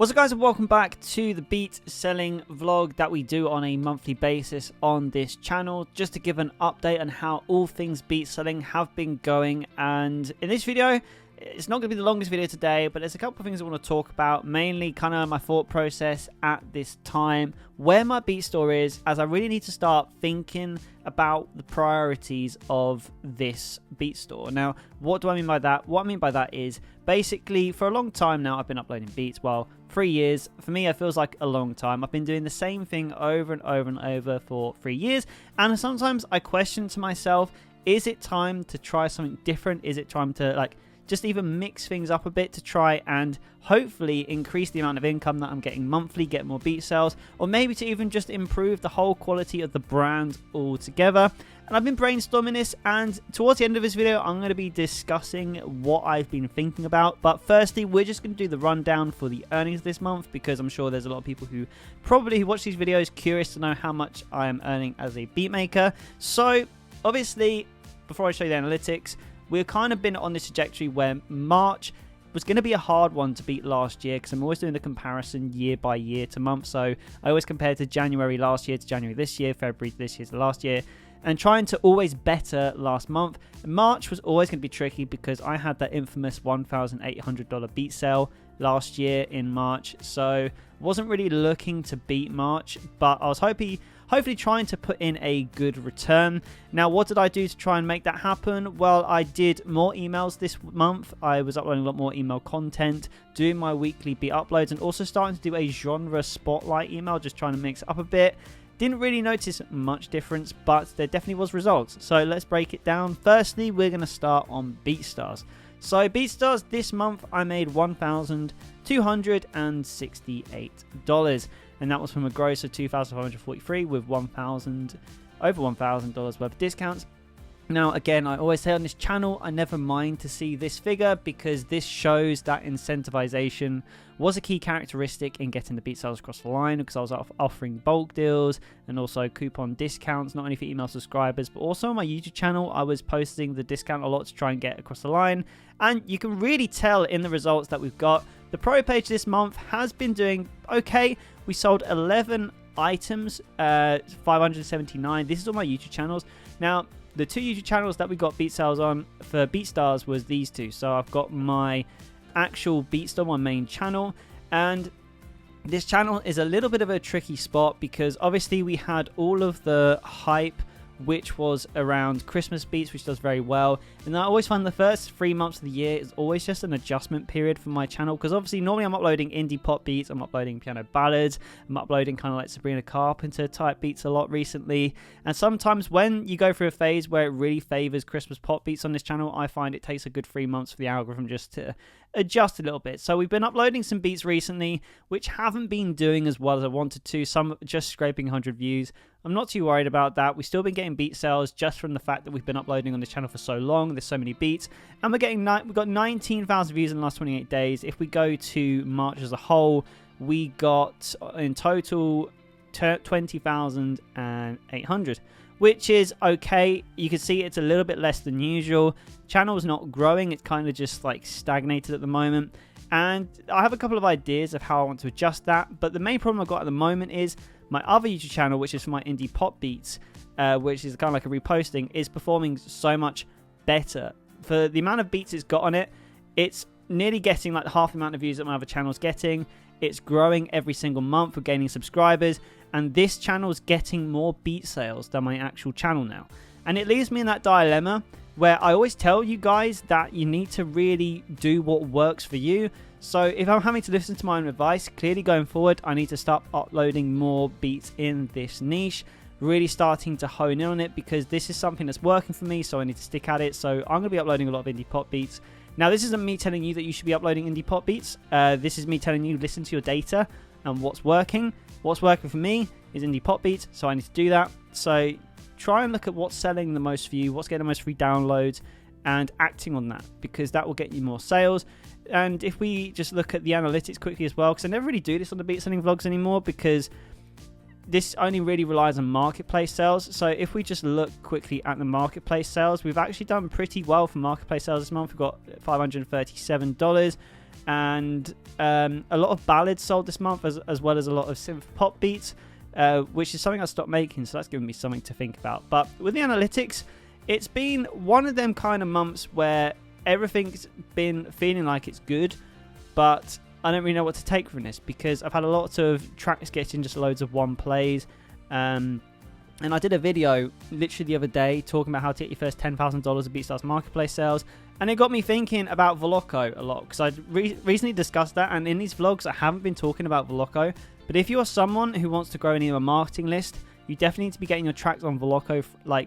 What's up guys, and welcome back to the beat selling vlog that we do on a monthly basis on this channel, just to give an update on how all things beat selling have been going. And in this video, it's not going to be the longest video today, but there's a couple of things I want to talk about, mainly kind of my thought process at this time, where my beat store is, as I really need to start thinking about the priorities of this beat store. Now, what do I mean by that? What I mean by that is basically for a long time now I've been uploading beats. Well, 3 years. For me, it feels like a long time. I've been doing the same thing over and over and over for 3 years, and sometimes I question to myself, is it time to try something different? Is it time to just even mix things up a bit to try and hopefully increase the amount of income that I'm getting monthly, get more beat sales, or maybe to even just improve the whole quality of the brand altogether? And I've been brainstorming this, and towards the end of this video I'm going to be discussing what I've been thinking about. But firstly, we're just going to do the rundown for the earnings this month, because I'm sure there's a lot of people who probably watch these videos curious to know how much I am earning as a beat maker. So obviously, before I show you the analytics, we've kind of been on this trajectory where March was going to be a hard one to beat last year, because I'm always doing the comparison year by year to month. So I always compare to January last year to January this year, February to this year to last year, and trying to always better last month. March was always going to be tricky because I had that infamous $1,800 beat sale last year in March, so wasn't really looking to beat March, but I was hopefully trying to put in a good return. Now, what did I do to try and make that happen? Well, I did more emails this month. I was uploading a lot more email content, doing my weekly beat uploads, and also starting to do a genre spotlight email, just trying to mix it up a bit. Didn't really notice much difference, but there definitely was results. So let's break it down. Firstly, we're going to start on BeatStars. So BeatStars this month, I made $1,268, and that was from a gross of $2,543 with over $1,000 worth of discounts. Now, again, I always say on this channel, I never mind to see this figure, because this shows that incentivization was a key characteristic in getting the beat sales across the line, because I was offering bulk deals and also coupon discounts, not only for email subscribers, but also on my YouTube channel, I was posting the discount a lot to try and get across the line. And you can really tell in the results that we've got. The pro page this month has been doing okay. We sold 11 items, 579. This is on my YouTube channels. Now, the two YouTube channels that we got beat sales on for BeatStars was these two. So I've got my actual BeatStar, my main channel, and this channel is a little bit of a tricky spot, because obviously we had all of the hype which was around Christmas beats, which does very well. And I always find the first 3 months of the year is always just an adjustment period for my channel, because obviously normally I'm uploading indie pop beats, I'm uploading piano ballads, I'm uploading kind of like Sabrina Carpenter type beats a lot recently. And sometimes when you go through a phase where it really favors Christmas pop beats on this channel, I find it takes a good 3 months for the algorithm just to adjust a little bit. So we've been uploading some beats recently which haven't been doing as well as I wanted to, some just scraping 100 views. I'm not too worried about that. We've still been getting beat sales just from the fact that we've been uploading on this channel for so long. There's so many beats, and we've got 19,000 views in the last 28 days. If we go to March as a whole, we got in total 20,800, which is okay. You can see it's a little bit less than usual. Channel's not growing, it's kind of just like stagnated at the moment, and I have a couple of ideas of how I want to adjust that. But the main problem I've got at the moment is my other YouTube channel, which is for my indie pop beats, which is kind of like a reposting, is performing so much better. For the amount of beats it's got on it, it's nearly getting like half the amount of views that my other channel's getting. It's growing every single month, we're gaining subscribers, and this channel's getting more beat sales than my actual channel now. And it leaves me in that dilemma where I always tell you guys that you need to really do what works for you. So if I'm having to listen to my own advice, clearly going forward, I need to start uploading more beats in this niche, really starting to hone in on it, because this is something that's working for me, so I need to stick at it. So I'm going to be uploading a lot of indie pop beats. Now, this isn't me telling you that you should be uploading indie pop beats. This is me telling you, listen to your data and what's working. What's working for me is indie pop beats, so I need to do that. So try and look at what's selling the most for you, what's getting the most free downloads, and acting on that, because that will get you more sales. And if we just look at the analytics quickly as well, because I never really do this on the beat selling vlogs anymore, because this only really relies on marketplace sales. So if we just look quickly at the marketplace sales, we've actually done pretty well for marketplace sales this month. We've got $537. and a lot of ballads sold this month, as well as a lot of synth pop beats, which is something I stopped making, so that's given me something to think about. But with the analytics, it's been one of them kind of months where everything's been feeling like it's good, but I don't really know what to take from this, because I've had a lot of tracks getting just loads of one plays, and I did a video literally the other day talking about how to get your first $10,000 of BeatStars Marketplace sales, and it got me thinking about Veloco a lot, because I recently discussed that, and in these vlogs I haven't been talking about Veloco. But if you're someone who wants to grow an email marketing list, you definitely need to be getting your tracks on Veloco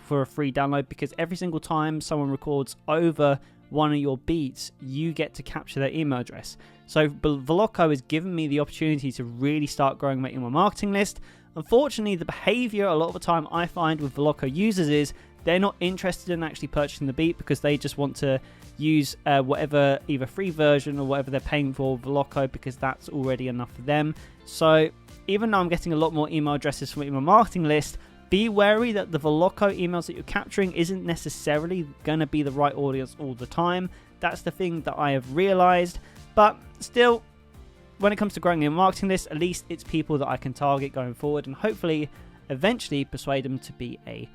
for a free download, because every single time someone records over one of your beats, you get to capture their email address. So Veloco has given me the opportunity to really start growing my email marketing list. Unfortunately, the behavior a lot of the time I find with Veloco users is they're not interested in actually purchasing the beat, because they just want to use whatever, either free version or whatever they're paying for Veloco, because that's already enough for them. So even though I'm getting a lot more email addresses from my email marketing list, be wary that the Veloco emails that you're capturing isn't necessarily going to be the right audience all the time. That's the thing that I have realized. But still, when it comes to growing a marketing list, at least it's people that I can target going forward, and hopefully eventually persuade them to be a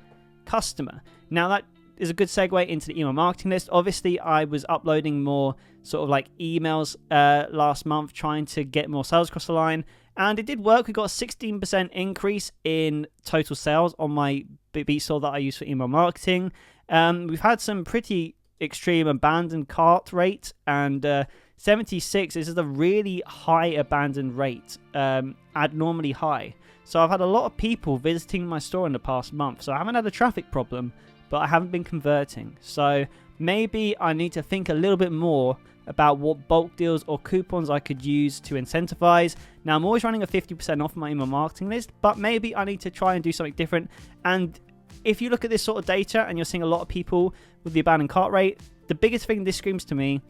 customer. Now that is a good segue into the email marketing list. Obviously, I was uploading more sort of like emails last month, trying to get more sales across the line, and it did work. We got a 16% increase in total sales on my BeatStore that I use for email marketing. We've had some pretty extreme abandoned cart rate, and 76 is a really high abandoned rate, abnormally high. So I've had a lot of people visiting my store in the past month, so I haven't had a traffic problem, but I haven't been converting. So maybe I need to think a little bit more about what bulk deals or coupons I could use to incentivize. Now, I'm always running a 50% off my email marketing list, but maybe I need to try and do something different. And if you look at this sort of data and you're seeing a lot of people with the abandoned cart rate, the biggest thing this screams to me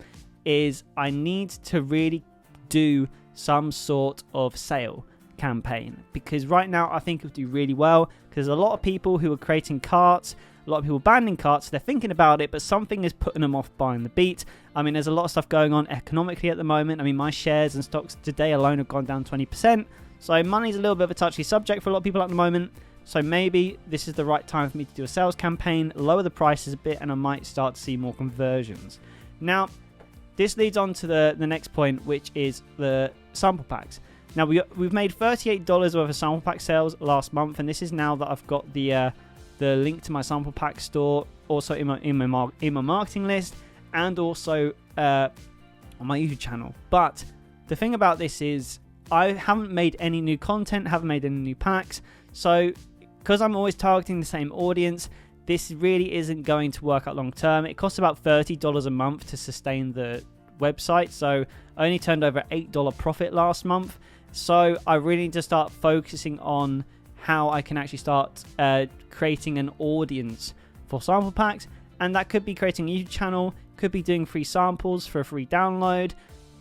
is I need to really do some sort of sale campaign, because right now I think it would do really well, because there's a lot of people who are creating carts, a lot of people abandoning carts, they're thinking about it, but something is putting them off buying the beat. I mean, there's a lot of stuff going on economically at the moment. I mean, my shares and stocks today alone have gone down 20%, so money's a little bit of a touchy subject for a lot of people at the moment. So maybe this is the right time for me to do a sales campaign, lower the prices a bit, and I might start to see more conversions. Now, this leads on to the next point, which is the sample packs. Now, we've made $38 worth of sample pack sales last month, and this is now that I've got the link to my sample pack store, also in my marketing list, and also on my YouTube channel. But the thing about this is I haven't made any new content, haven't made any new packs, so because I'm always targeting the same audience, this really isn't going to work out long term. It costs about $30 a month to sustain the website, so I only turned over $8 profit last month. So I really need to start focusing on how I can actually start creating an audience for sample packs, and that could be creating a YouTube channel, could be doing free samples for a free download.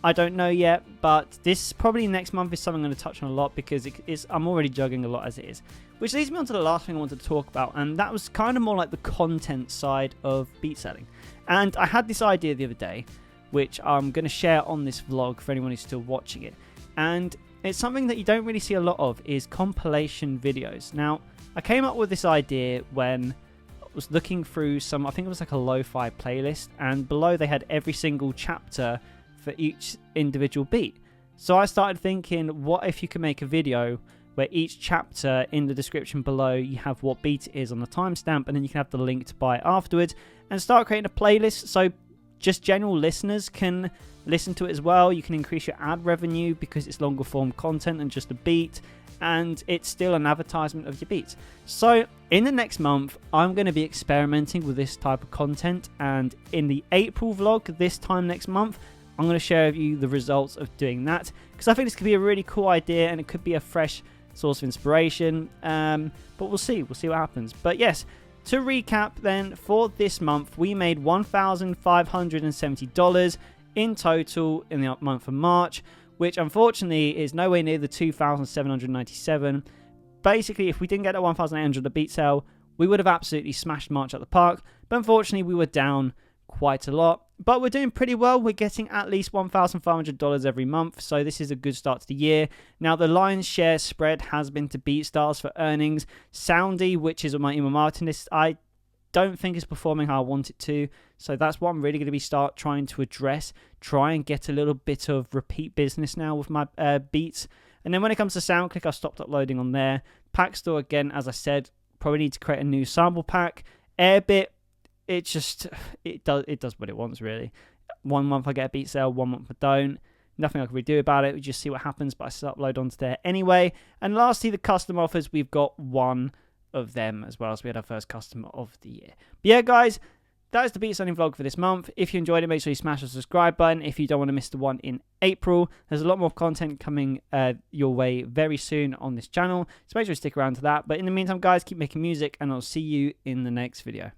I don't know yet, but this probably next month is something I'm going to touch on a lot, because I'm already juggling a lot as it is. Which leads me on to the last thing I wanted to talk about, and that was kind of more like the content side of beat selling. And I had this idea the other day, which I'm going to share on this vlog for anyone who's still watching it. And it's something that you don't really see a lot of, is compilation videos. Now, I came up with this idea when I was looking through some, I think it was like a lo-fi playlist, and below they had every single chapter for each individual beat. So I started thinking, what if you could make a video where each chapter in the description below you have what beat it is on the timestamp, and then you can have the link to buy it afterwards, and start creating a playlist so just general listeners can listen to it as well. You can increase your ad revenue because it's longer form content than just a beat, and it's still an advertisement of your beats. So in the next month, I'm going to be experimenting with this type of content, and in the April vlog this time next month, I'm going to share with you the results of doing that, because I think this could be a really cool idea, and it could be a fresh source of inspiration, but we'll see what happens. But yes, to recap then, for this month we made $1,570 in total in the month of March, which unfortunately is nowhere near the $2,797. Basically, if we didn't get that 1,800 at beat sale, we would have absolutely smashed March at the park, but unfortunately we were down quite a lot. But we're doing pretty well. We're getting at least $1,500 every month, so this is a good start to the year. Now, the lion's share spread has been to BeatStars for earnings. Soundy, which is my email marketing list, I don't think it's performing how I want it to, so that's what I'm really going to be trying to address. Try and get a little bit of repeat business now with my beats. And then when it comes to SoundClick, I've stopped uploading on there. Pack Store, again, as I said, probably need to create a new sample pack. Airbit, it does what it wants, really. 1 month I get a beat sale, 1 month I don't. Nothing I can really do about it. We just see what happens, but I still upload onto there anyway. And lastly, the custom offers, we've got one of them as well, so we had our first customer of the year. But yeah, guys, that is the beat selling vlog for this month. If you enjoyed it, make sure you smash the subscribe button. If you don't want to miss the one in April, there's a lot more content coming your way very soon on this channel, so make sure you stick around to that. But in the meantime, guys, keep making music, and I'll see you in the next video.